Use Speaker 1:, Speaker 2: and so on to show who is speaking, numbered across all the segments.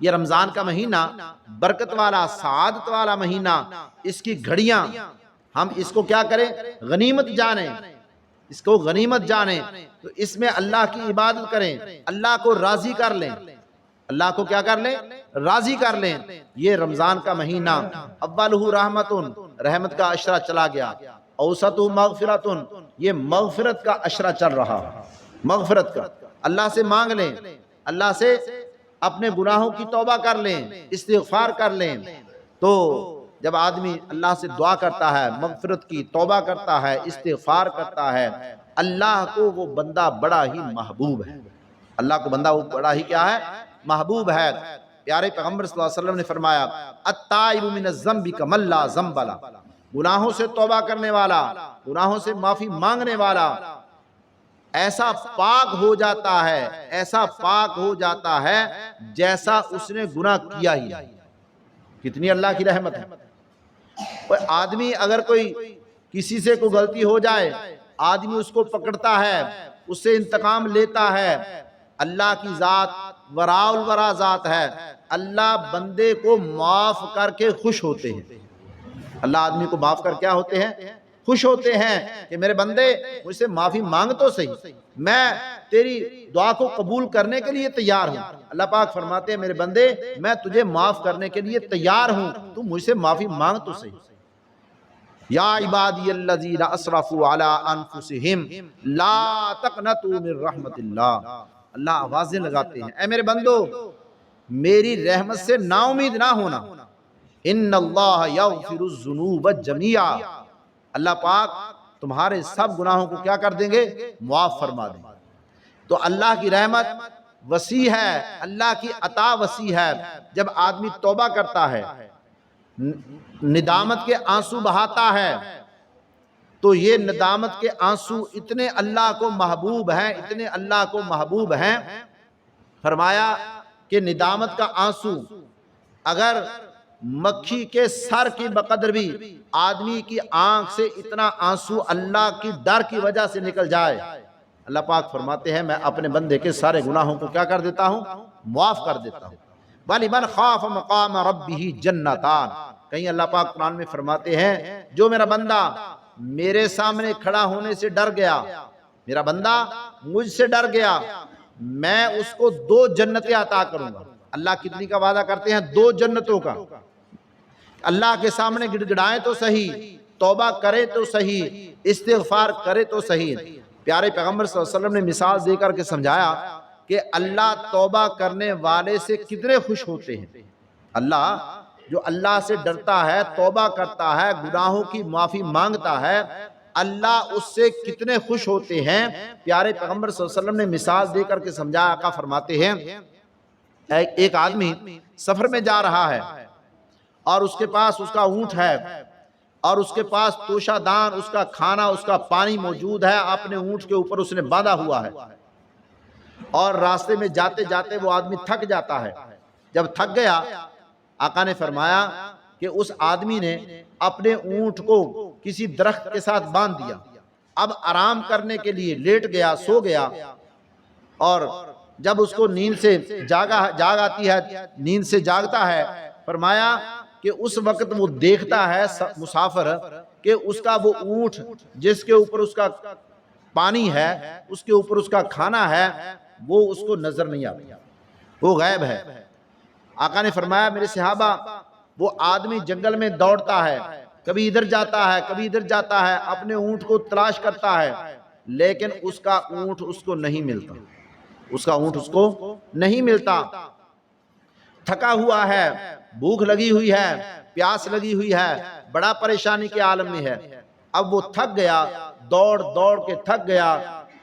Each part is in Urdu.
Speaker 1: یہ رمضان کا مہینہ برکت والا، سعادت والا مہینہ، اس کی گھڑیاں ہم اس کو کیا کریں؟ غنیمت جانیں، اس کو غنیمت جانیں، تو اس میں اللہ کی عبادت کریں، اللہ کو راضی کر لیں، اللہ کو کیا کر لیں؟ راضی کر لیں۔ یہ رمضان کا مہینہ اولہ رحمت، رحمت کا عشرہ چلا گیا، اوسط مغفرت، یہ مغفرت کا عشرہ چل رہا، مغفرت کا۔ اللہ سے مانگ لیں، اللہ سے اپنے گناہوں کی توبہ کر لیں، استغفار کر لیں۔ تو جب آدمی اللہ سے دعا کرتا ہے، مغفرت کی توبہ کرتا ہے، استغفار کرتا ہے، اللہ کو وہ بندہ بڑا ہی محبوب ہے، اللہ کو بندہ وہ بڑا ہی کیا ہے؟ محبوب ہے۔ پیارے پیغمبر صلی اللہ علیہ وسلم نے فرمایا التائب من الذنب کمن لا ذنب لہ، گناہوں سے توبہ کرنے والا، گناہوں سے معافی مانگنے والا ایسا پاک ہو جاتا ہے، ایسا پاک ہو جاتا ہے جیسا اس نے گناہ کیا ہی نہیں۔ کتنی اللہ کی رحمت ہے۔ آدمی اگر کوئی کسی سے کوئی غلطی ہو جائے، آدمی اس کو پکڑتا ہے، اس سے انتقام لیتا ہے۔ اللہ کی ذات وراء الورا ذات ہے، اللہ بندے کو معاف کر کے خوش ہوتے ہیں، اللہ آدمی کو معاف کر کیا ہوتے ہیں؟ خوش ہوتے ہیں کہ میرے بندے مجھ سے معافی مانگ تو صحیح، میں تیری دعا کو قبول کرنے کے لیے تیار ہوں۔ اللہ پاک فرماتے ہیں میرے بندے میں تجھے معاف کرنے کے لیے تیار ہوں، تو مجھ سے معافی مانگ تو صحیح۔ یا عبادی الذین اسرفوا علی انفسہم لا تقنطوا من رحمت اللہ، اللہ آوازیں لگاتے ہیں اے میرے بندو میری رحمت سے نا امید نہ ہونا، ان اللہ یغفر الذنوب جميعا، اللہ پاک تمہارے سب گناہوں کو کیا کر دیں گے؟ معاف فرما دیں گے۔ تو اللہ کی رحمت وسیع ہے، اللہ کی عطا وسیع ہے۔ جب آدمی توبہ کرتا ہے، ندامت کے آنسو بہاتا ہے، تو یہ ندامت کے آنسو اتنے اللہ کو محبوب ہیں، اتنے اللہ کو محبوب ہیں، فرمایا کہ ندامت کا آنسو اگر مکھی کے سر کی بقدر بھی آدمی کی آنکھ سے اتنا آنسو اللہ کی ڈر کی وجہ سے نکل جائے، اللہ پاک فرماتے ہیں میں اپنے بندے کے سارے گناہوں کو کیا کر دیتا ہوں؟ معاف کر دیتا ہوں۔ وَلِمَنْ خَافَ مَقَامَ رَبِّهِ جَنَّتَانِ، کہیں اللہ پاک قرآن میں فرماتے ہیں جو میرا بندہ میرے سامنے کھڑا ہونے سے ڈر گیا، میرا بندہ مجھ سے ڈر گیا، میں اس کو 2 جنتیں عطا کروں گا۔ اللہ کتنی کا وعدہ کرتے ہیں؟ 2 جنتوں کا۔ اللہ کے سامنے گڑ گڑائیں تو صحیح، توبہ کرے تو صحیح، استغفار کرے تو صحیح۔ پیارے پیغمبر صلی اللہ علیہ وسلم نے مثال دے کر کے سمجھایا کہ اللہ توبہ کرنے والے سے کتنے خوش ہوتے ہیں۔ اللہ جو اللہ سے ڈرتا ہے، توبہ کرتا ہے، گناہوں کی معافی مانگتا ہے، اللہ اس سے کتنے خوش ہوتے ہیں۔ پیارے پیغمبر صلی اللہ علیہ وسلم نے مثال دے کر کے سمجھایا، آقا فرماتے ہیں ایک آدمی سفر میں جا رہا ہے اور اس کے پاس اس کا اونٹ ہے اور اس کے پاس توشہ دان، اس کا کھانا، اس کا پانی موجود ہے، اپنے اونٹ کے اوپر اس نے باندھا ہوا ہے، اور راستے میں جاتے جاتے وہ آدمی تھک جاتا ہے۔ جب تھک گیا، آقا نے فرمایا کہ اس آدمی نے اپنے اونٹ کو کسی درخت کے ساتھ باندھ دیا، اب آرام کرنے کے لیے لیٹ گیا، سو گیا، اور جب اس کو نیند سے جاگ آتی ہے، نیند سے جاگتا ہے، فرمایا کہ اس وقت وہ دیکھتا ہے مسافر کہ اس کا وہ اونٹ جس کے اوپر اس کا پانی ہے، اس کے اوپر اس کا کھانا ہے، وہ اس کو نظر نہیں آتا، وہ غائب ہے۔ آقا نے فرمایا میرے صحابہ وہ آدمی جنگل میں دوڑتا ہے، کبھی ادھر جاتا ہے کبھی ادھر جاتا ہے، اپنے اونٹ کو تلاش کرتا ہے، لیکن اس کا اونٹ اس کو نہیں ملتا، اس کا اونٹ اس کو نہیں ملتا۔ تھکا ہوا ہے، بھوک لگی ہوئی ہے، پیاس لگی ہوئی ہے، بڑا پریشانی کے عالم میں ہے۔ اب وہ تھک گیا، دوڑ دوڑ کے تھک گیا،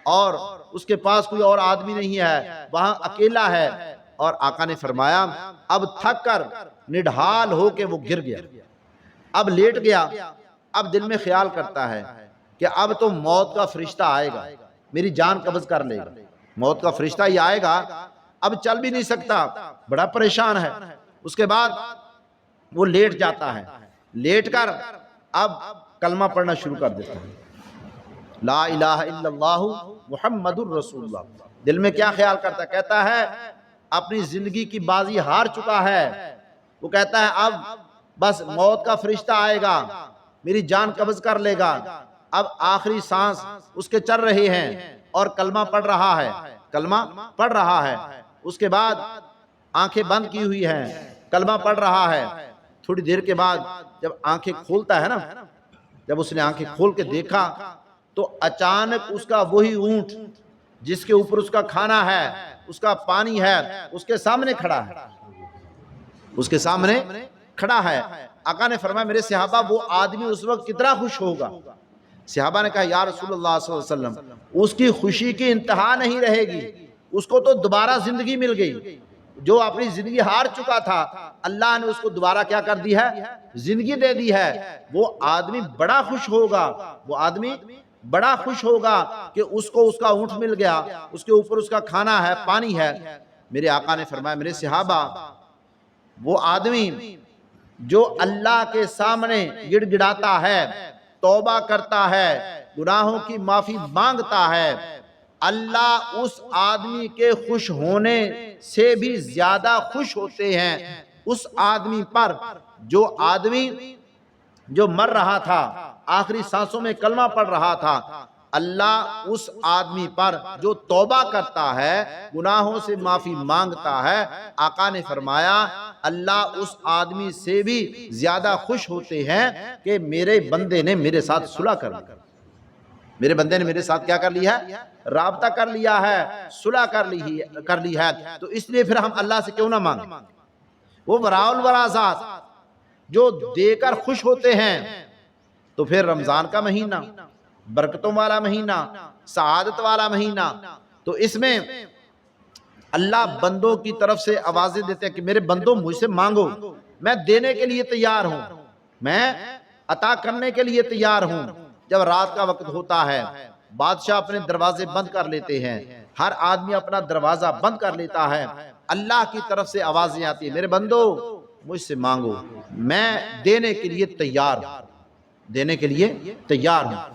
Speaker 1: اور اس کے پاس کوئی اور آدمی نہیں ہے، وہاں اکیلا ہے، اور آقا نے فرمایا اب تھک کر نڈھال ہو کے وہ گر گیا، اب لیٹ گیا، اب دل میں خیال کرتا ہے کہ اب تو موت کا فرشتہ آئے گا، میری جان قبض کر لے گا، موت کا فرشتہ ہی آئے گا، اب چل بھی نہیں سکتا، بڑا پریشان ہے۔ اس کے بعد وہ لیٹ جاتا ہے، لیٹ کر اب کلمہ پڑھنا شروع کر دیتا ہے، لا الہ الا اللہ محمد الرسول اللہ۔ دل میں کیا خیال کرتا ہے؟ کہتا ہے اپنی زندگی کی بازی ہار چکا ہے، وہ کہتا ہے اب بس موت کا فرشتہ آئے گا، میری جان قبض کر لے گا، اب آخری سانس اس کے چل رہے ہیں اور کلمہ پڑھ رہا ہے، کلمہ پڑھ رہا ہے، اس کے بعد آنکھیں بند کی ہوئی ہیں، کلمہ پڑھ رہا ہے، تھوڑی دیر کے بعد جب آنکھیں کھولتا ہے نا، جب اس نے آنکھیں کھول کے دیکھا تو اچانک اس کا وہی اونٹ جس کے اوپر اس کا کھانا ہے، اس کا پانی ہے، اس کے سامنے کھڑا ہے، اس کے سامنے کھڑا ہے۔ آقا نے فرمایا میرے صحابہ وہ آدمی اس وقت کتنا خوش ہوگا؟ صحابہ نے کہا یا رسول اللہ صلی اللہ علیہ وسلم اس کی خوشی کی انتہا نہیں رہے گی، اس کو تو دوبارہ زندگی مل گئی، جو اپنی زندگی ہار چکا تھا اللہ نے اس کو دوبارہ کیا کر دی ہے؟ زندگی دے دی ہے۔ وہ آدمی بڑا خوش ہوگا، وہ آدمی بڑا خوش ہوگا کہ اس کو اس کا اونٹ مل گیا، اس کے اوپر اس کا کھانا ہے، پانی ہے۔ میرے آقا نے فرمایا میرے صحابہ وہ آدمی جو اللہ کے سامنے گڑ گڑاتا ہے، توبہ کرتا ہے، گناہوں کی معافی مانگتا ہے، اللہ اس آدمی کے خوش ہونے سے بھی زیادہ خوش ہوتے ہیں اس آدمی پر جو آدمی جو مر رہا تھا، آخری سانسوں میں کلمہ پڑھ رہا تھا۔ اللہ اس آدمی پر جو توبہ کرتا ہے، گناہوں سے معافی مانگتا ہے، آقا نے فرمایا اللہ اس آدمی سے بھی زیادہ خوش ہوتے ہیں کہ میرے بندے نے میرے ساتھ صلح کر لی، میرے بندے نے میرے ساتھ کیا کر لیا ہے؟ رابطہ کر لیا ہے، صلح کر لی ہے۔ تو اس لیے پھر ہم اللہ سے کیوں نہ مانگیں؟ وہ وراء الورا ذات جو دے کر خوش ہوتے ہیں، تو پھر رمضان کا مہینہ برکتوں والا مہینہ، سعادت والا مہینہ، تو اس میں اللہ بندوں کی طرف سے آوازیں دیتے ہیں کہ میرے بندوں مجھ سے مانگو، میں دینے کے لیے تیار ہوں، میں عطا کرنے کے لیے تیار ہوں۔ جب رات کا وقت ہوتا ہے بادشاہ اپنے دروازے بند کر لیتے ہیں، ہر آدمی اپنا دروازہ بند کر لیتا ہے، اللہ کی طرف سے آوازیں آتی ہیں میرے بندو مجھ سے مانگو، میں دینے کے لیے تیار ہوں، دینے کے لیے تیار ہوں۔